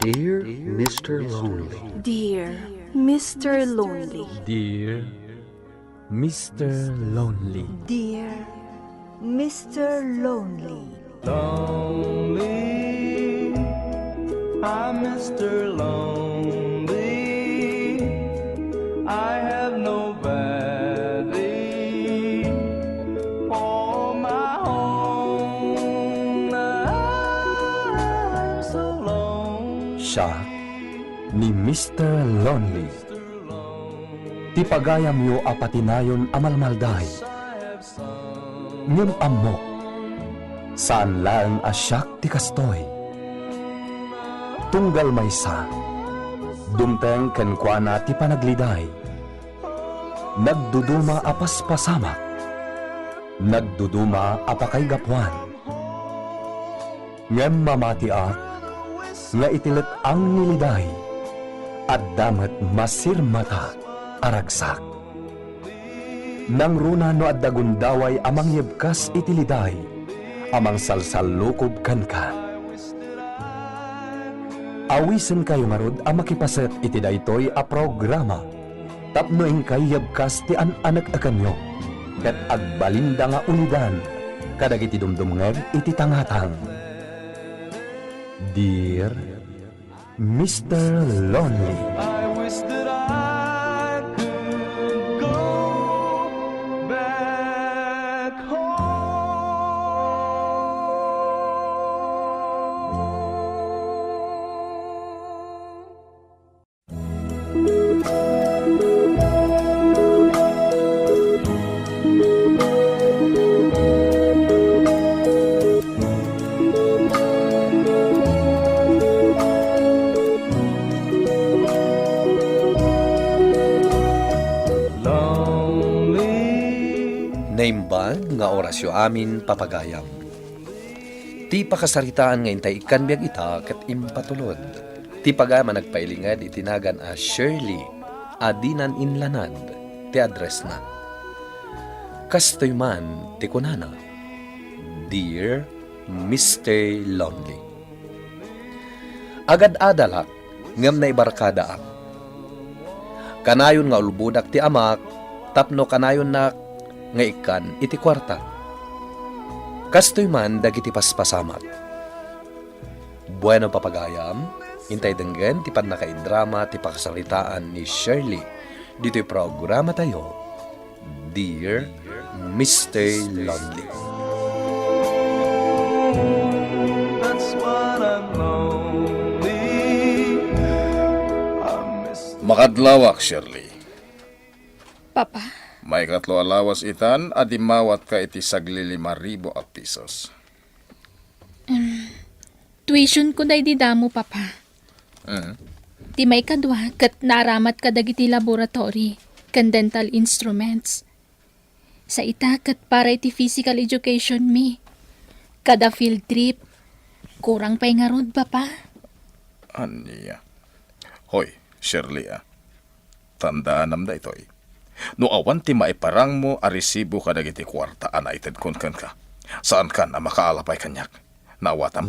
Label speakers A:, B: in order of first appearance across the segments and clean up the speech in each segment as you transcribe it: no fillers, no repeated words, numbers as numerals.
A: Dear Mr. Lonely.
B: Dear Mr. Lonely.
C: Dear Mr. Lonely.
B: Dear Mr. Lonely.
D: Lonely, I'm Mr. Lonely. I have nobody for my own. I'm so lonely.
C: Siya ni Mr. Lonely. Ti pagayam yo apatinayon amalmalday. Ngem amok. Saan lang asyak ti kastoy. Tunggal maysa. Dumteng kenkwana ti panagliday. Nagduduma apas pasamak. Nagduduma apakay gapwan. Ngem mamatiak. Nga itilit ang niliday. At damat masirmata aragsak. Nang runa no at dagundaway amang yebkas itiliday. Amang salsalukob kan ka. Awisen kayo marud ang makipaset iti daytoy a programa. Tapno ing kayabkas ti an-anak akanyo. Ket agbalinda nga ulidan. Kadag iti dumdumnger iti tangatang. Dear Mr. Lonely.
D: I wish that I could go back home.
E: Naimbag nga orasyo amin papagayam. Ti pakasaritaan nga intay ikan biyag ita ket impatulod. Ti pagayam nagpailingad itinagan a Shirley, adinan inlanad, ti address na. Kastoy man ti kunana, Dear Mr. Lonely. Agad adalak, ngam na ibarkada ak. Kanayon nga ulbudak ti amak, tapno kanayon na nga ikan iti kwarta. Kastoy man dagiti paspasamat. Bueno papagayam, intay denggen ti panakaidrama ti pakasalitaan ni Shirley. Dito'y programa tayo, Dear Mr. Lonely.
D: That's what I'm lonely. I miss
F: Makadlawak, Shirley.
G: Papa,
F: May katlo alawas itan, adimawat ka iti sagli 5,000 a pisos.
G: tuition ko day di damo, Papa. Ti may kadwa, kat naramat ka dagiti laboratory, kan dental instruments. Sa ita, kat para iti physical education mi. Kada field trip, kurang pa'y nga rod, Papa.
F: Aniya. Hoy, Shirley Tandaan nam da ito'y. No awan ti maiparang mo a resibo ka dagiti kwarta anaited kun ka. Saan ka na makaalapay kanyak? Nawatam.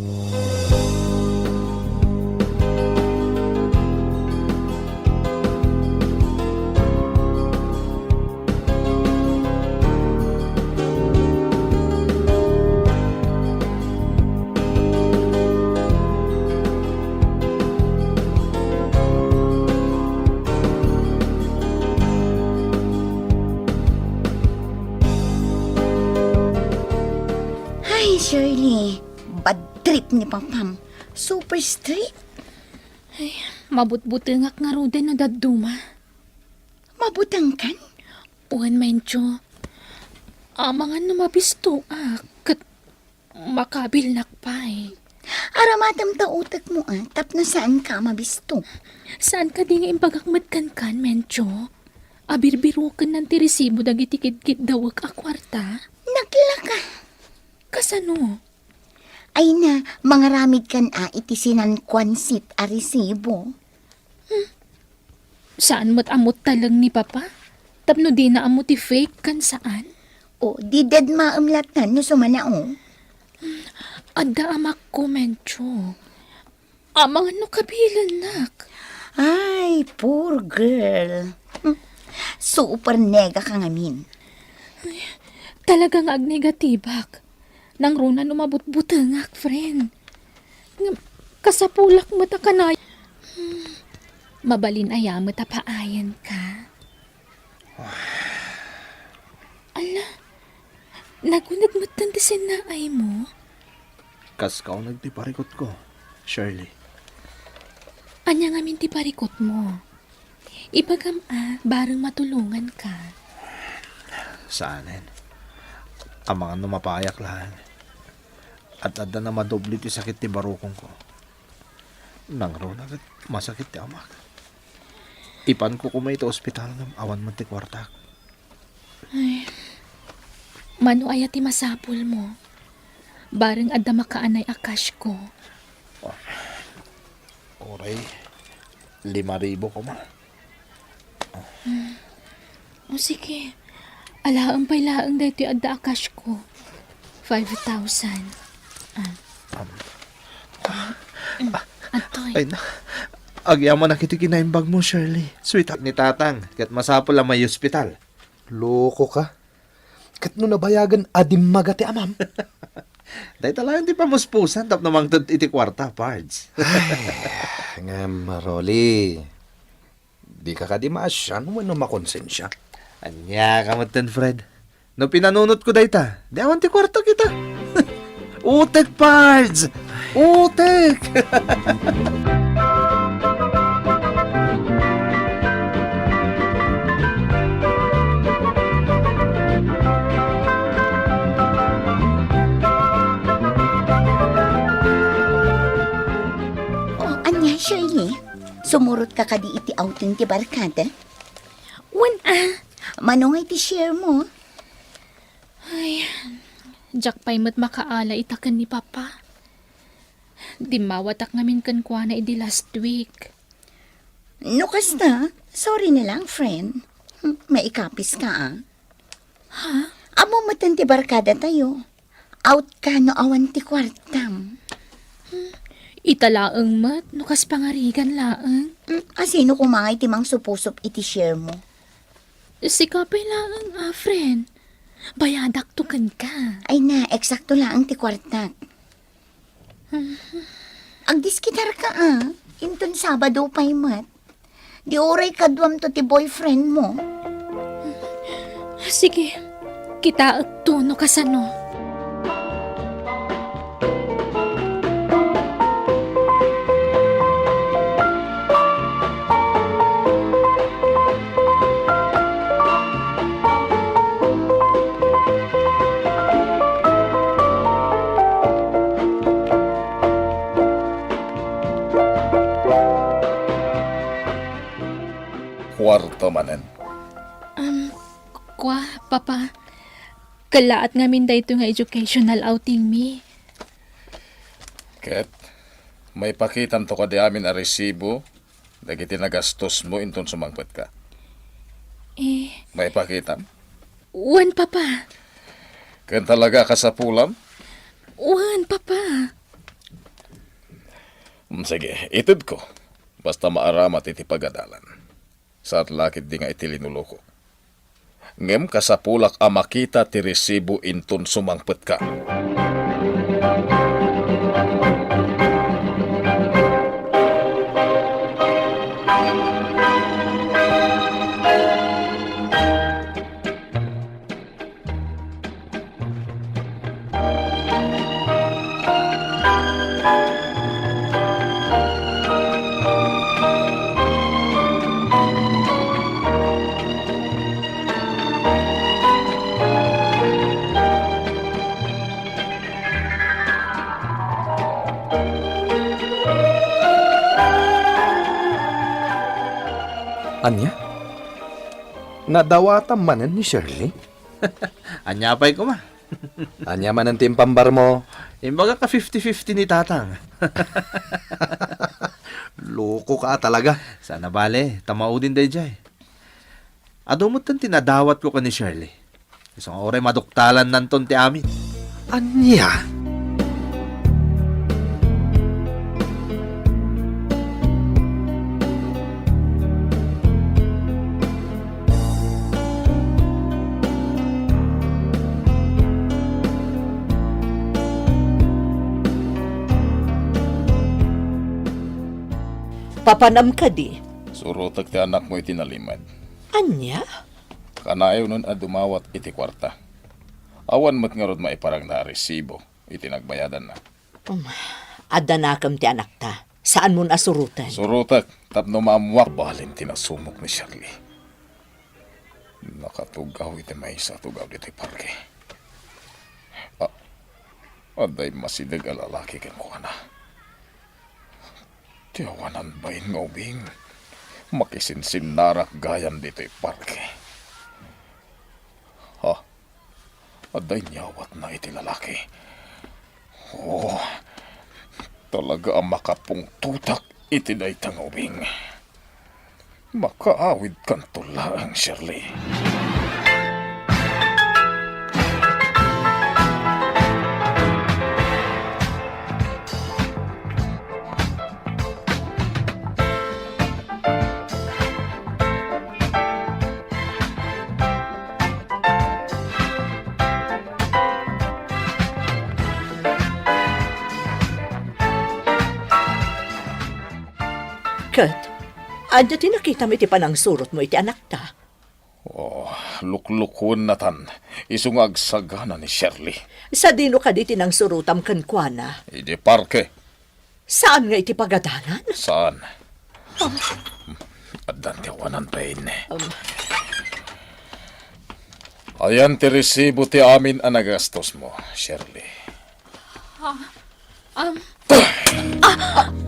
H: Ay, Shirley, bad trip ni Pampam. Super strict.
G: Mabutbutengak nga rod na daduma.
H: Mabutang kan.
G: Uwan mencho. Amangan na mabisto, kat makabil nakpay.
H: Aramatam ta utak mo tapno saan ka mabisto.
G: Saan ka di nga impagakmat kan, mencho? Abirbirukan ng tiresibo dagiti kit dawag a kwarta?
H: Naglaka.
G: Kasano?
H: Ay na, mga ramid kan iti kwansit a resibo.
G: Saan mo't amot talang ni Papa? Tapno di na amot fake kan saan?
H: O, di dead maamlatan no sumanao.
G: Adda amak ko, mencho. Amang ano kabilan, nak?
H: Ay, poor girl. Super nega ka ngamin.
G: Talagang agnegatibak. Nang runa umabot-butangak, friend. Kasapulak mo ta kanay. Mabalin aya mo ta paayan ka. Ala, nagunag mo tandasin na ay mo.
I: Kas kao nagtiparikot ko, Shirley.
G: Anya nga minti parikot mo. Ipagam bareng matulungan ka.
I: Saanin? Ang mga numapayak lang. At ada na madobli ti sakit ti barukong ko. Nang ro na masakit ti amak. Ipan ko kumay ito ospital ng awan man ti kwartak.
G: Mano aya ti masapul mo. Bareng adda makaanay akash ko.
I: Oray, 5,000 ko ma.
G: O sige, alaang pay laang dahito adda akash ko. 5,000. Antoy,
I: Ay na, agyaman na kiti kinaimbag mo, Shirley. Sweetheart ni Tatang, kat masapol ang may ospital.
C: Loko ka. Kat no nabayagan adim magati amam.
I: Dahil talagang di pa muspusan, tap namang iti kwarta, Pards.
C: Nga maroli. Di ka kadimasyan wano makonsensya.
I: Anya ka matan, Fred. No pinanunot ko dayta, di awan ti kwarta kita. Utek, Pards! Utek!
H: Oh, anya, Shirley? Sumurot ka kadi iti outing ti barkada?
G: wan
H: Manong iti share mo?
G: jak pay mat makaala itakan ni Papa. Di mawatak ngamin kan kwa na idi last week.
H: No, kasta. Sorry na lang, friend. Maikapis ka,
G: Ha?
H: Amo matan ti barkada tayo. Out ka no awan ti kwartam.
G: Italaang mat, nukas pangarigan laang.
H: Asino kumangay ti mang supusop iti share mo?
G: Si kapay laang, friend. Bayadak tukan ka.
H: Ay na, eksakto lang ti kwartak. Agdiskitar ka, Inton Sabado pa'y mat. Di oray kadwam to ti boyfriend mo.
G: Sige, kita agto no kasano.
F: Kwarto manen.
G: Kwa, Papa. Kalaat ngamin dayto nga educational outing mi.
F: Ket, may pakitam to ka di amin a resibo, dagiti nagastos mo inton sumangpet ka. May pakitam?
G: Wan, Papa.
F: Ken talaga ka sa pulam?
G: Wan, Papa.
F: Sige, itid ko. Basta maaramat iti pagadalan. Sa atlakit di nga iti linuloko. Ngem kasapulak a makita ti resibo inton sumangpet ka.
C: Anya? Nadawatan manan ni Shirley?
I: Anya pa'y ko ma.
C: Anya manan timpambar mo?
I: Imbaga ka 50-50 ni Tatang.
C: Loko ka talaga.
I: Sana bale, tamao din day jay. Adumot tan tinadawat ko ka ni Shirley. Isang oray maduktalan nanton ti amin.
C: Anya?
J: Papanam ka di.
F: Surutak ti anak mo itinalimad.
J: Anya?
F: Kanayaw nun at dumawat iti kwarta. Awan mat nga rod maiparang na resibo. Itinagbayadan na.
J: Adanakam ti anak ta. Saan mo nasurutan?
F: Surutak, tapno maamuak balin tinasumok ni Shirley. Nakatugaw iti may sa tugaw dito parke. Aday masidag alalaki ken ko na. Tiyawanan bayin nga ubing. Makisinsin narak gayan dito parke. Aday nyawat na iti lalaki. Talaga ang makapung tutak iti daytang ubing. Makaawid kan tula ang Shirley.
J: Kat, adya tinakita mo iti panang surot mo iti anak ta.
F: Luklukon na tan. Isungag sagana ni Shirley.
J: Sa dino ka di tinang surutam kankwana.
F: Iti parke.
J: Saan nga iti pagadanan?
F: Saan? Adan tiyawanan pain. Ayan ti resibo ti amin ang nagastos mo, Shirley.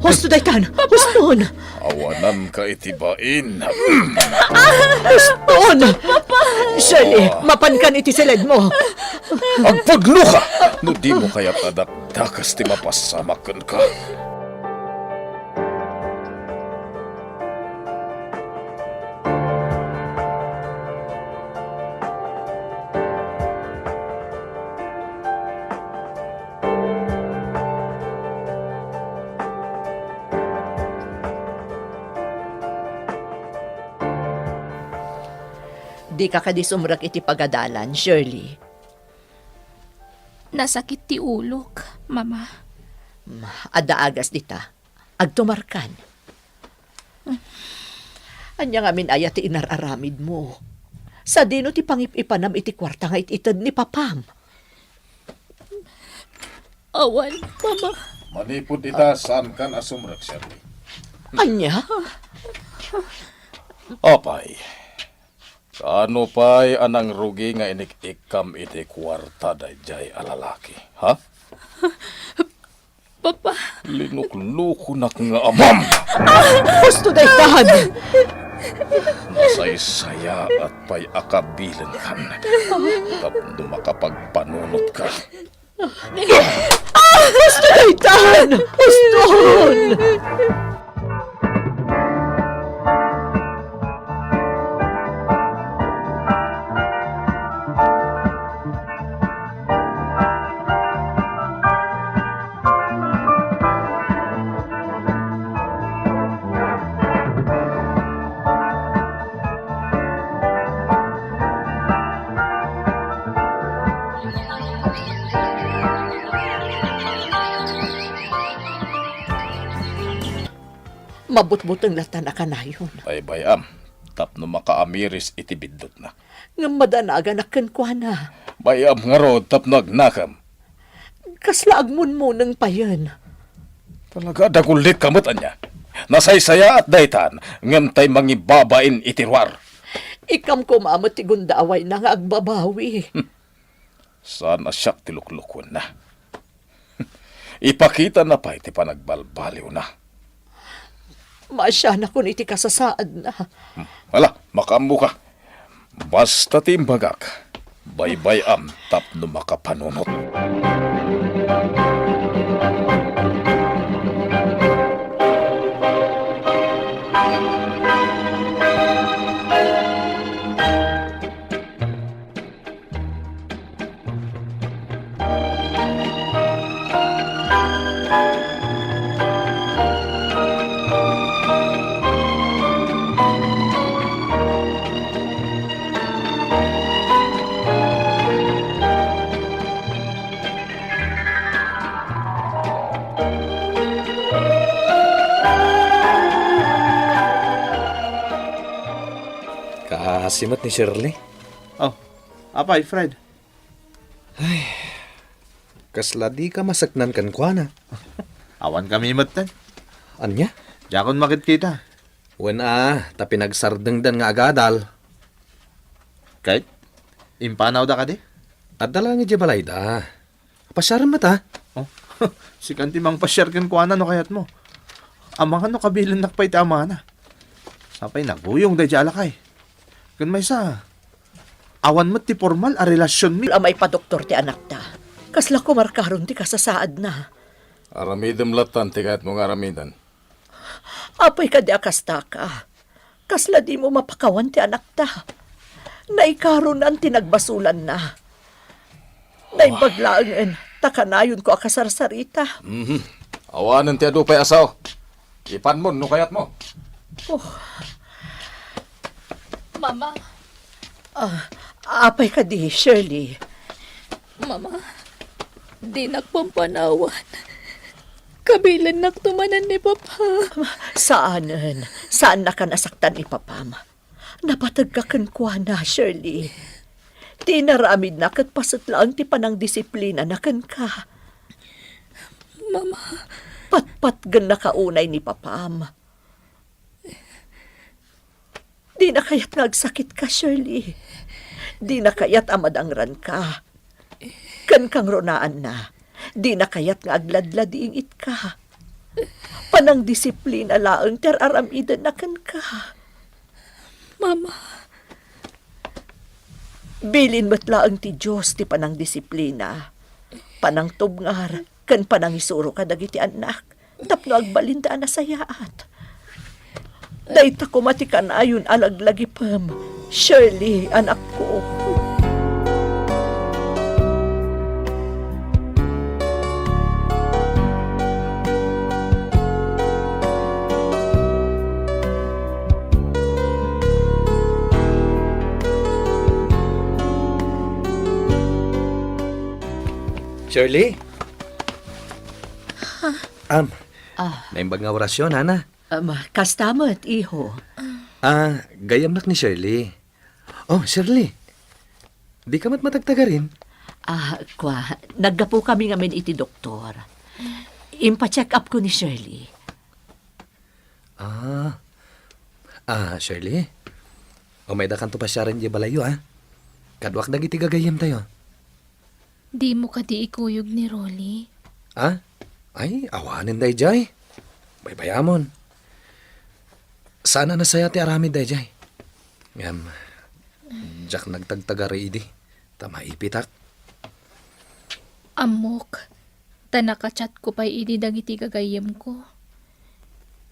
J: Husto daytan! Huston!
F: Awanan ka itibain.
J: Huston! Shirley, mapankan iti silid mo.
F: Agpudlo ka! No di mo kaya tadakdakas ti mapasamakan ka.
J: Di ka kadisumrak iti pagadalan, Shirley.
G: Nasakit ti ulok, Mama.
J: Adaagas dita. Agtumarkan. Anya nga min ayat ti inararamid mo. Sa dino ti pangipipanam iti kwarta nga ititad ni Papam.
G: Awan, Mama.
F: Manipod ita saan kan asumrak, Shirley.
J: Anya?
F: Apay. Kaano pa'y anang rugi nga inikikam iti kwarta dayjay alalaki, ha?
G: Papa.
F: Linuklukunak nga amam!
J: Gusto daytan!
F: Nasaysaya at pa'y akabilin kan. Tapno makapagpanunot ka.
J: Gusto daytan! Guston! Mabutbutang lata na kanayon.
F: Ay bayam, tapno makaamiris iti bidot na.
J: Nga madanaga na kankwana.
F: Bayam nga rod tapno agnakam.
J: Kaslaag mo ng payan.
F: Talaga dagulit kamutan niya. Nasaysaya at daytan, ngantay mangibabain itirwar.
J: Ikam ko mamat ti gundaway na nga agbabawi.
F: Sana siyak tiluklukon na. Ipakita na pa iti panagbalbaliw na.
J: Masya na kun iti kasasaad na.
F: Wala, makambo ka. Basta timbagak, baybay am tapno makapanunot.
E: Kasimot ni Shirley.
I: Oh, apay, Fred.
E: Kasla di ka masaknan kan kwa na.
I: Awan kami matan.
E: Anya?
I: Jakon makit kita.
E: Wen ta pinagsardengdan nga agadal.
I: Kahit, impanaw da ka di?
E: At dala nga di balay da. Pasyaran mata.
I: Oh, si kanti mang pasyar kan kuana no kayat mo. Amang ano kabilan nakpay ti amana. Sapay naguyong da jala kay. Kan may sa, awan mo ti formal a relasyon mi.
J: Amay pa doktor ti anak ta. Kasla ko markaron ti kasasaad na.
F: Aramidem latan, tikat mong aramidan.
J: Apay ka di akasta ka. Kasla di mo mapakawan ti anak ta. Naikaron ang tinagbasulan na. Naibaglaangan, takanayon ko akasarsarita.
F: Awanan ti adupay asaw. Ipan mo, no kayat mo.
G: Mama,
J: Apay ka di, Shirley.
G: mama, di nagpampanawan. Kabilan nagtumanan ni Papa.
J: Saanan? Saan na ka nasaktan ni Papam? Napatag ka kankwa na, Shirley. Di naramid na kat pasat lang ti panang disiplina na kan ka.
G: Mama,
J: Patpat gan nakaunay ni Papam. Di na kaya't nagsakit ka, Shirley. Di na kaya't amadangran ka. Kan kang ronaan na. Di na kaya't nga agladlading it ka. Panang disiplina laang ter aramidan na kan ka.
G: Mama,
J: Bilin mo't laang ti Diyos ti panang disiplina. Panang tubngar, kan panang isuro ka dagiti anak. Tapno agbalinda na sayaat. Dayta ko matikan ayon alaglagi pam. Shirley, anak ko.
E: Shirley? Naimbag nga orasyon, Ana.
J: Kastamot, iho.
E: Gayam nak ni Shirley. Oh, Shirley. Di ka matagtaga rin.
J: Naggapo kami ngamin iti doktor. Impa-check up ko ni Shirley.
E: Shirley. May dakan to pasyaran di balayo, Kadwak dagiti gagayam tayo.
G: di mo ka di ikuyog ni Rolly.
E: Ay, awanin day jay. Baybayamon. Sana nasaya ti aramid day jay. Ngam, jak nagtagtaga reidi. Tama ipitak.
G: Amok, tanakachat ko pa'y idi dagiti gagayem ko.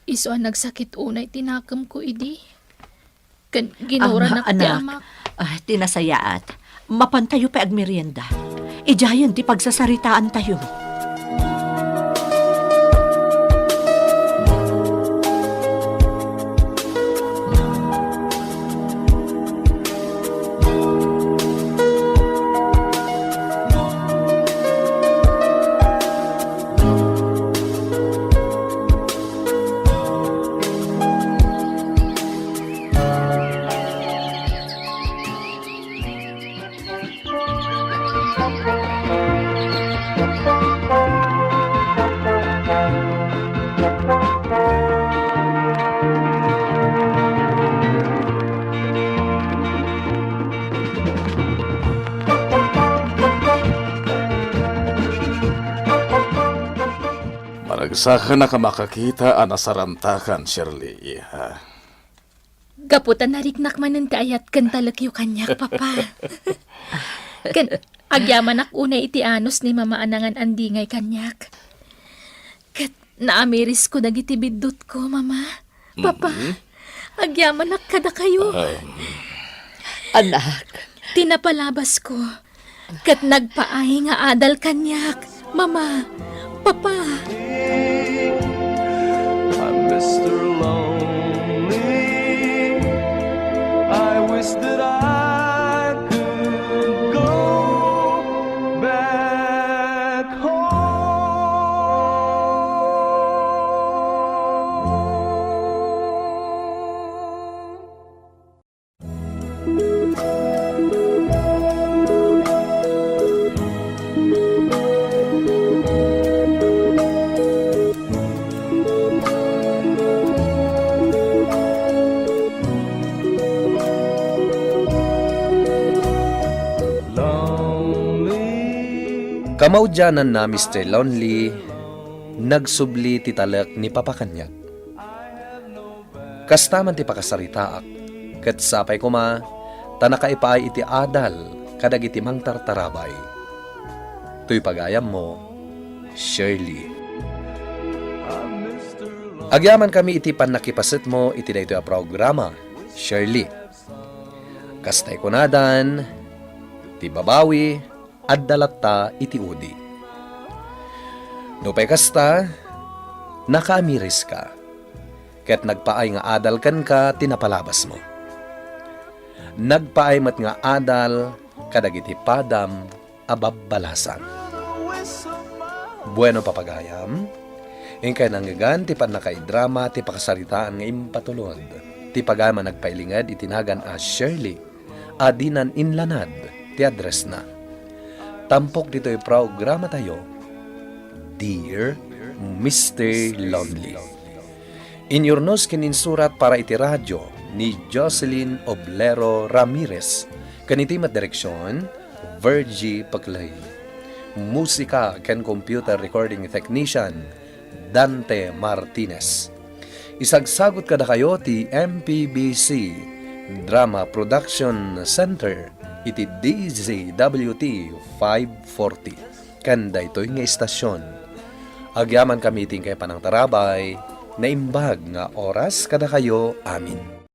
G: Iso ang nagsakit unay tinakam ko idi. Ginura na ti amak.
J: Tinasayaat. Mapantayo pa agmerienda. Ijayan ti pagsasaritaan tayo.
F: Saka na ka makakita anasarantakan, Shirley.
G: Gaputan nariknak manan ti ayat kan talakyo kanyak, Papa. Kan agyaman ak unay iti anos ni Mama Anangan andingay kanyak. Kat naamiris ko dagiti biddut ko, Mama. Papa, agyaman ak kada kayo.
J: Anak.
G: Tinapalabas ko. Kat nagpaay nga adal kanyak. Mama, Papa.
D: I'm Mr. Lonely. I wish that I could go back home.
E: Kamaudyanan na Mr. Lonely, nagsubli ti talak ni papakanyag. Kastaman ti pakasaritaak, ket sapay kuma, tanakaipaay iti adal, kadag iti mangtartarabay. Tuy pagayam mo, Shirley. Agyaman kami iti panakipasit mo, iti daytoy a programa, Shirley. Kastay kunadan, ti babawi, at dalatta iti udi. Nupay kasta, nakaamiris ka, ket nagpaay nga adal kan ka, tinapalabas mo. Nagpaay mat nga adal, kadagiti padam, ababbalasan. Bueno papagayam, ingkay nanggagan, ti panakaidrama, ti pakasaritaan nga impatulod, ti pagama nagpailingad, itinagan a Shirley, adinan inlanad, ti address na. Tampok dito'y programa tayo, Dear Mr. Lonely. Inyornos kininsurat para iti radyo ni Jocelyn Oblero Ramirez. Kaniti direksyon, Virgie Paclay. Musika ken computer recording technician, Dante Martinez. Isagsagot kada kayo ti MPBC Drama Production Center iti DZWT 540. Kanda ito'y nga istasyon. Agyaman kami ting kay panang tarabay, na imbag nga oras kada kayo amin.